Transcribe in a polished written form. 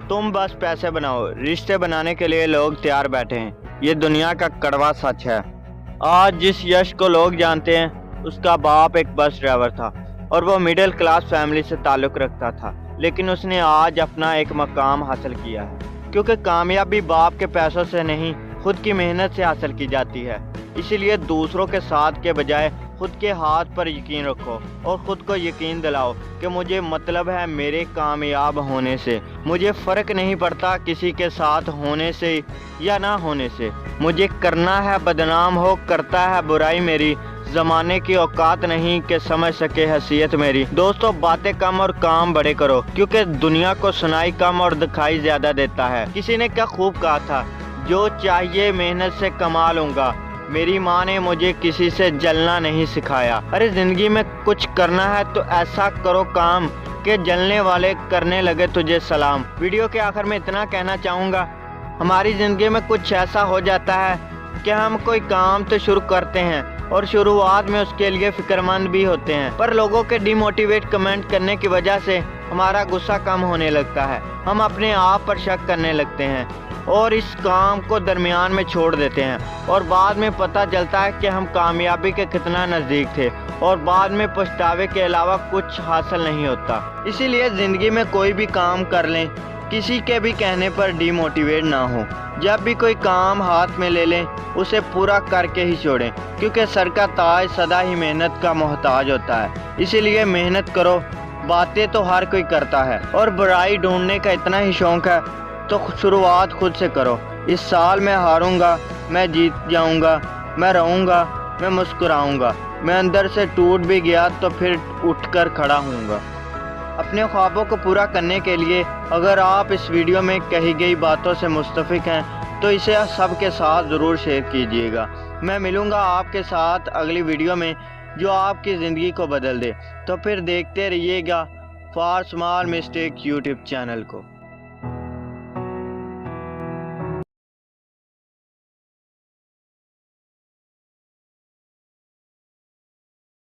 तुम बस पैसे बनाओ, रिश्ते बनाने के लिए लोग तैयार बैठे हैं। ये दुनिया का कड़वा सच है। आज जिस यश को लोग जानते हैं, उसका बाप एक बस ड्राइवर था और वो मिडिल क्लास फैमिली से ताल्लुक़ रखता था, लेकिन उसने आज अपना एक मकाम हासिल किया है, क्योंकि कामयाबी बाप के पैसों से नहीं, खुद की मेहनत से हासिल की जाती है। इसीलिए दूसरों के साथ के बजाय खुद के हाथ पर यकीन रखो और ख़ुद को यकीन दिलाओ कि मुझे मतलब है मेरे कामयाब होने से। मुझे फ़र्क नहीं पड़ता किसी के साथ होने से या ना होने से। मुझे करना है बदनाम हो, करता है बुराई मेरी, ज़माने की औकात नहीं कि समझ सके हैसियत मेरी। दोस्तों, बातें कम और काम बड़े करो, क्योंकि दुनिया को सुनाई कम और दिखाई ज़्यादा देता है। किसी ने क्या खूब कहा था, जो चाहिए मेहनत से कमा लूँगा। मेरी माँ ने मुझे किसी से जलना नहीं सिखाया। अरे ज़िंदगी में कुछ करना है तो ऐसा करो काम कि जलने वाले करने लगे तुझे सलाम। वीडियो के आखिर में इतना कहना चाहूँगा, हमारी ज़िंदगी में कुछ ऐसा हो जाता है कि हम कोई काम तो शुरू करते हैं और शुरुआत में उसके लिए फ़िक्रमंद भी होते हैं, पर लोगों के डिमोटिवेट कमेंट करने की वजह से हमारा गुस्सा कम होने लगता है। हम अपने आप पर शक करने लगते हैं और इस काम को दरमियान में छोड़ देते हैं, और बाद में पता चलता है कि हम कामयाबी के कितना नज़दीक थे, और बाद में पछतावे के अलावा कुछ हासिल नहीं होता। इसीलिए ज़िंदगी में कोई भी काम कर लें, किसी के भी कहने पर डिमोटिवेट ना हो। जब भी कोई काम हाथ में ले लें, उसे पूरा करके ही छोड़ें, क्योंकि सर का ताज सदा ही मेहनत का मोहताज होता है। इसीलिए मेहनत करो। बातें तो हर कोई करता है, और बुराई ढूंढने का इतना ही शौक़ है तो शुरुआत खुद से करो। इस साल मैं हारूंगा, मैं जीत जाऊंगा, मैं रहूंगा, मैं मुस्कुराऊंगा। मैं अंदर से टूट भी गया तो फिर उठकर खड़ा हूँगा। अपने ख्वाबों को पूरा करने के लिए अगर आप इस वीडियो में कही गई बातों से मुस्तफ़िक हैं तो इसे सबके साथ ज़रूर शेयर कीजिएगा। मैं मिलूँगा आपके साथ अगली वीडियो में जो आपकी ज़िंदगी को बदल दे। तो फिर देखते रहिएगा for small mistake YouTube channel को।